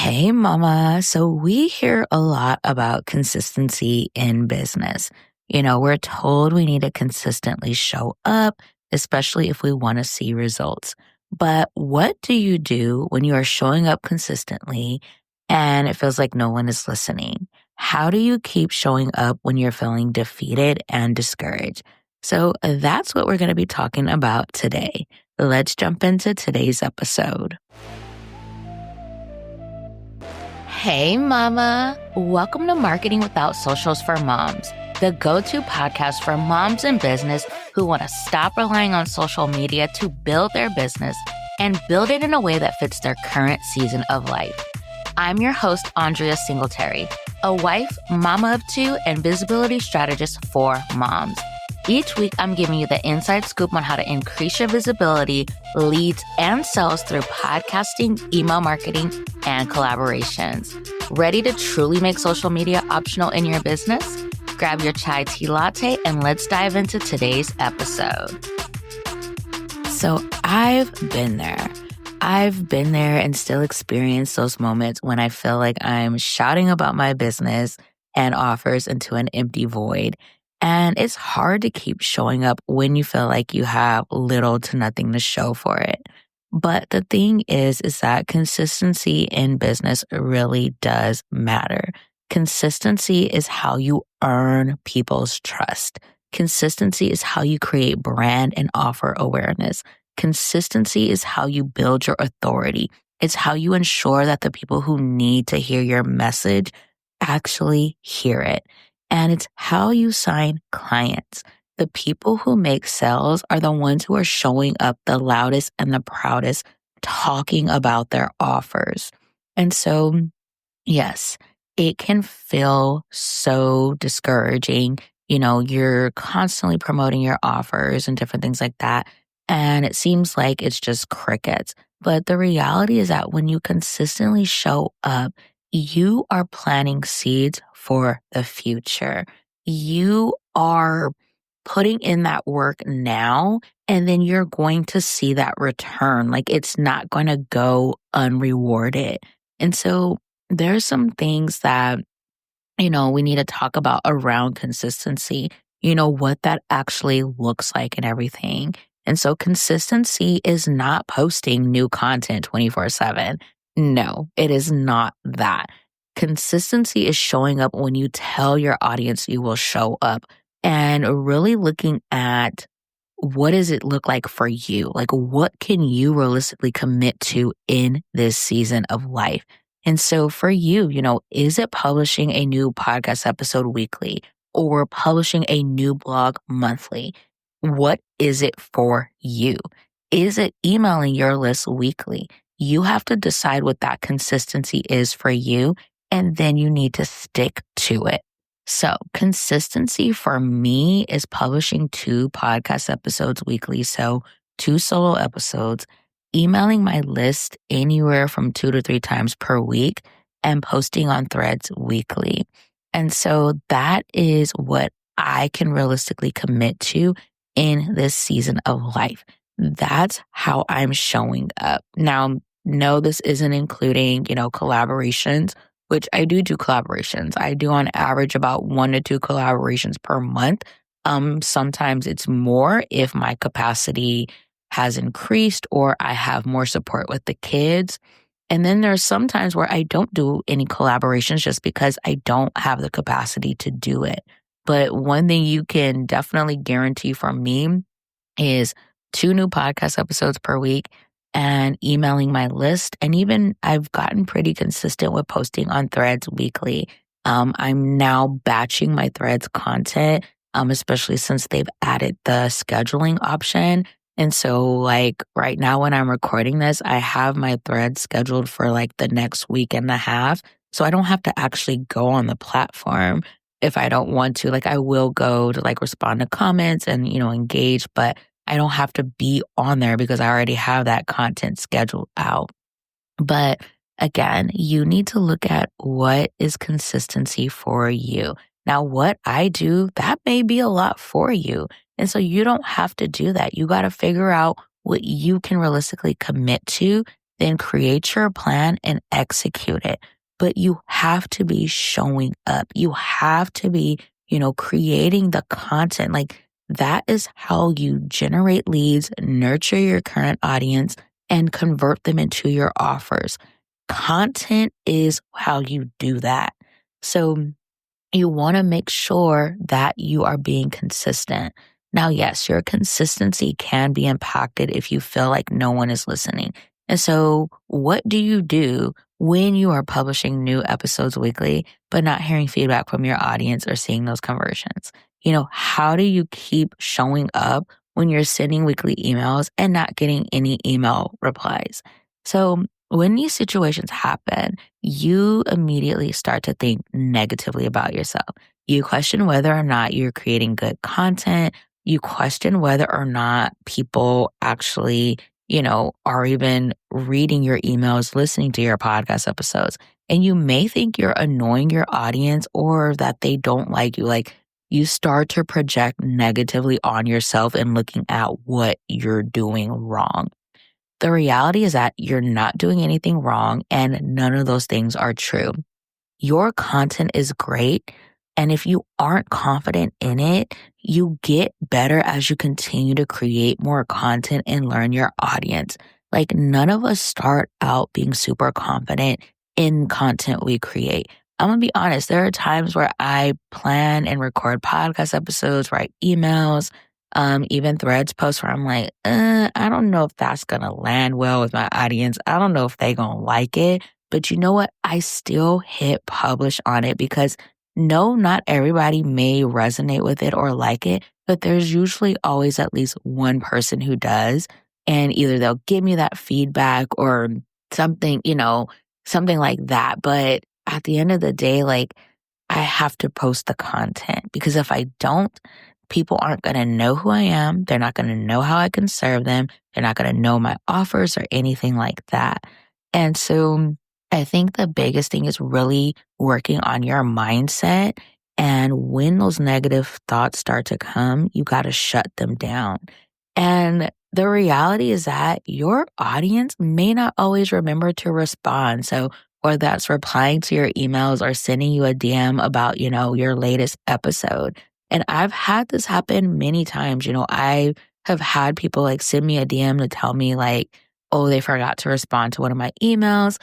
Hey, mama. So we hear a lot about consistency in business. We're told we need to consistently show up, especially if we want to see results. But what do you do when you are showing up consistently and it feels like no one is listening? How do you keep showing up when you're feeling defeated and discouraged? So that's what we're going to be talking about today. Let's jump into today's episode. Hey, mama. Welcome to Marketing Without Socials for Moms, the go-to podcast for moms in business who want to stop relying on social media to build their business and build it in a way that fits their current season of life. I'm your host, Andrea Singletary, a wife, mama of two, and visibility strategist for moms. Each week, I'm giving you the inside scoop on how to increase your visibility, leads, and sales through podcasting, email marketing, and collaborations. Ready to truly make social media optional in your business? Grab your chai tea latte and let's dive into today's episode. So I've been there. And still experience those moments when I feel like I'm shouting about my business and offers into an empty void. And it's hard to keep showing up when you feel like you have little to nothing to show for it. But the thing is that consistency in business really does matter. Consistency is how you earn people's trust. Consistency is how you create brand and offer awareness. Consistency is how you build your authority. It's how you ensure that the people who need to hear your message actually hear it. And it's how you sign clients. The people who make sales are the ones who are showing up the loudest and the proudest, talking about their offers. And so, yes, it can feel so discouraging. You're constantly promoting your offers and different things like that. And it seems like it's just crickets. But the reality is that when you consistently show up, you are planting seeds for the future. You are putting in that work now, and then you're going to see that return. Like it's not going to go unrewarded. And so there's some things that, we need to talk about around consistency, what that actually looks like and everything. And so consistency is not posting new content 24/7. No, it is not that. Consistency is showing up when you tell your audience you will show up and really looking at what does it look like for you? Like, what can you realistically commit to in this season of life? And so for you, is it publishing a new podcast episode weekly or publishing a new blog monthly? What is it for you? Is it emailing your list weekly? You have to decide what that consistency is for you, and then you need to stick to it. So consistency for me is publishing 2 podcast episodes weekly. So 2 solo episodes, emailing my list anywhere from 2 to 3 times per week, and posting on Threads weekly. And so that is what I can realistically commit to in this season of life. That's how I'm showing up. Now, no, this isn't including, collaborations, which I do collaborations. I do on average about 1 to 2 collaborations per month. Sometimes it's more if my capacity has increased or I have more support with the kids. And then there's some times where I don't do any collaborations just because I don't have the capacity to do it. But one thing you can definitely guarantee from me is 2 new podcast episodes per week and emailing my list. And even I've gotten pretty consistent with posting on Threads weekly. I'm now batching my Threads content, especially since they've added the scheduling option. And so like right now when I'm recording this, I have my Threads scheduled for like the next week and a half. So I don't have to actually go on the platform if I don't want to. Like I will go to like respond to comments and, engage, but I don't have to be on there because I already have that content scheduled out. But again, you need to look at what is consistency for you. Now, what I do, that may be a lot for you. And so you don't have to do that. You got to figure out what you can realistically commit to then create your plan and execute it. But you have to be showing up. You have to be, creating the content. Like that is how you generate leads, nurture your current audience, and convert them into your offers. Content is how you do that. So you want to make sure that you are being consistent. Now, yes, your consistency can be impacted if you feel like no one is listening. And so what do you do when you are publishing new episodes weekly, but not hearing feedback from your audience or seeing those conversions? How do you keep showing up when you're sending weekly emails and not getting any email replies? So when these situations happen, you immediately start to think negatively about yourself. You question whether or not you're creating good content. You question whether or not people actually, are even reading your emails, listening to your podcast episodes. And you may think you're annoying your audience or that they don't like you. Like you start to project negatively on yourself and looking at what you're doing wrong. The reality is that you're not doing anything wrong and none of those things are true. Your content is great. And if you aren't confident in it, you get better as you continue to create more content and learn your audience. Like none of us start out being super confident in content we create. I'm going to be honest. There are times where I plan and record podcast episodes, write emails, even threads posts where I'm like, I don't know if that's going to land well with my audience. I don't know if they going to like it. But you know what? I still hit publish on it because no, not everybody may resonate with it or like it, but there's usually always at least one person who does. And either they'll give me that feedback or something, something like that. But at the end of the day, like I have to post the content because if I don't, people aren't going to know who I am. They're not going to know how I can serve them. They're not going to know my offers or anything like that. And so I think the biggest thing is really working on your mindset. And when those negative thoughts start to come, you got to shut them down. And the reality is that your audience may not always remember to respond. So, or that's replying to your emails or sending you a DM about, your latest episode. And I've had this happen many times. I have had people like send me a DM to tell me like, oh, they forgot to respond to one of my emails.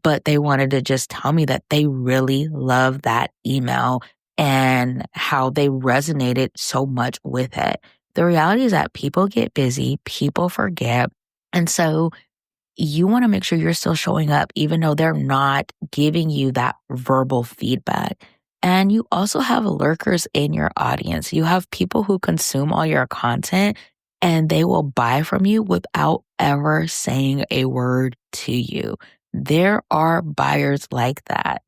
But they wanted to just tell me that they really love that email and how they resonated so much with it. The reality is that people get busy, people forget. And so you want to make sure you're still showing up, even though they're not giving you that verbal feedback. And you also have lurkers in your audience. You have people who consume all your content and they will buy from you without ever saying a word to you. There are buyers like that.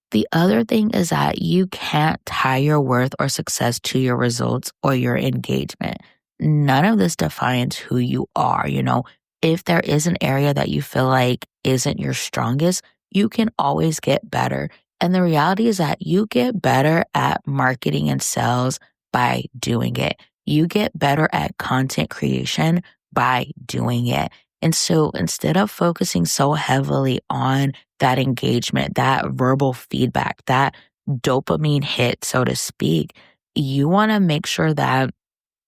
The other thing is that you can't tie your worth or success to your results or your engagement. None of this defines who you are. If there is an area that you feel like isn't your strongest, you can always get better. And the reality is that you get better at marketing and sales by doing it. You get better at content creation by doing it. And so instead of focusing so heavily on that engagement, that verbal feedback, that dopamine hit, so to speak, you want to make sure that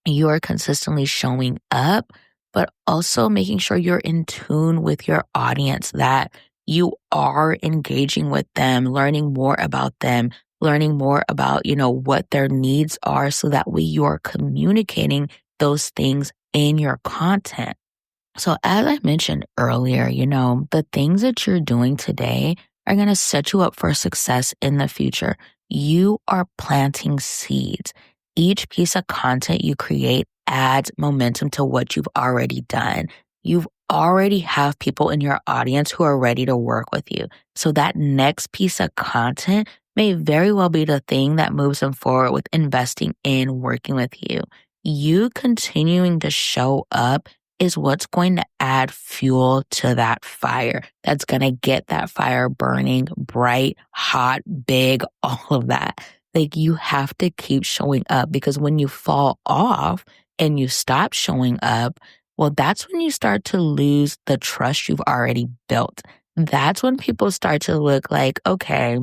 you're consistently showing up, but also making sure you're in tune with your audience, that you are engaging with them, learning more about them, learning more about, what their needs are so that way you're communicating those things in your content. So as I mentioned earlier, the things that you're doing today are going to set you up for success in the future. You are planting seeds. Each piece of content you create adds momentum to what you've already done. You've already have people in your audience who are ready to work with you. So that next piece of content may very well be the thing that moves them forward with investing in working with you. You continuing to show up is what's going to add fuel to that fire. That's going to get that fire burning bright, hot, big, all of that. Like you have to keep showing up because when you fall off and you stop showing up, well, that's when you start to lose the trust you've already built. That's when people start to look like, okay,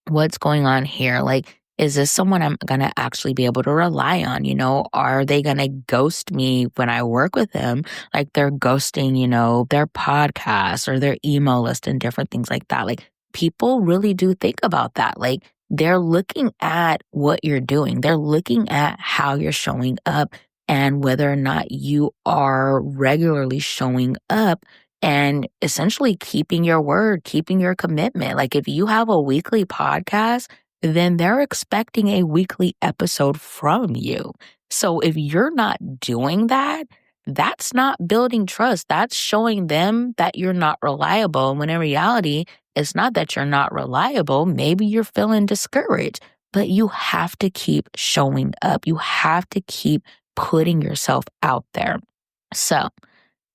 what's going on here? Like, is this someone I'm going to actually be able to rely on? Are they going to ghost me when I work with them? Like they're ghosting, their podcast or their email list and different things like that. Like people really do think about that. Like they're looking at what you're doing. They're looking at how you're showing up and whether or not you are regularly showing up and essentially keeping your word, keeping your commitment. Like if you have a weekly podcast, then they're expecting a weekly episode from you. So if you're not doing that, that's not building trust. That's showing them that you're not reliable. When in reality, it's not that you're not reliable. Maybe you're feeling discouraged, but you have to keep showing up. You have to keep putting yourself out there. So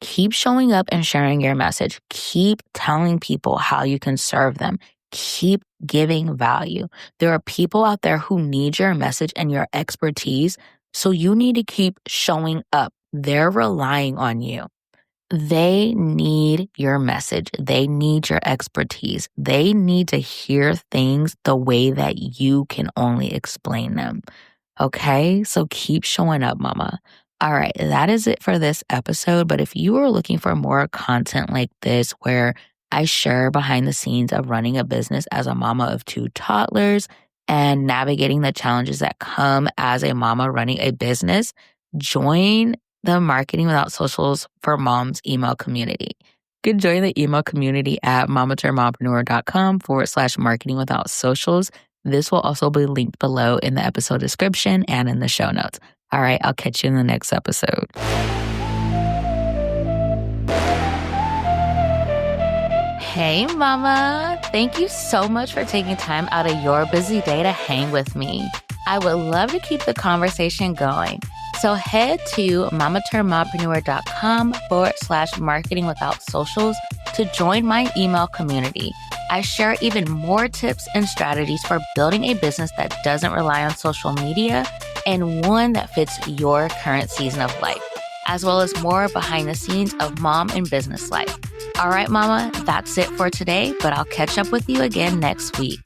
keep showing up and sharing your message. Keep telling people how you can serve them. Keep giving value. There are people out there who need your message and your expertise, so you need to keep showing up. They're relying on you. They need your message. They need your expertise. They need to hear things the way that you can only explain them. Okay? So keep showing up, mama. All right, that is it for this episode. But if you are looking for more content like this, where I share behind the scenes of running a business as a mama of 2 toddlers and navigating the challenges that come as a mama running a business, join the Marketing Without Socials for Moms email community. You can join the email community at mamaturnedmompreneur.com/marketing without socials. This will also be linked below in the episode description and in the show notes. All right, I'll catch you in the next episode. Hey, mama. Thank you so much for taking time out of your busy day to hang with me. I would love to keep the conversation going. So head to mamaturnedmompreneur.com/marketing without socials to join my email community. I share even more tips and strategies for building a business that doesn't rely on social media and one that fits your current season of life, as well as more behind the scenes of mom and business life. All right, mama, that's it for today, but I'll catch up with you again next week.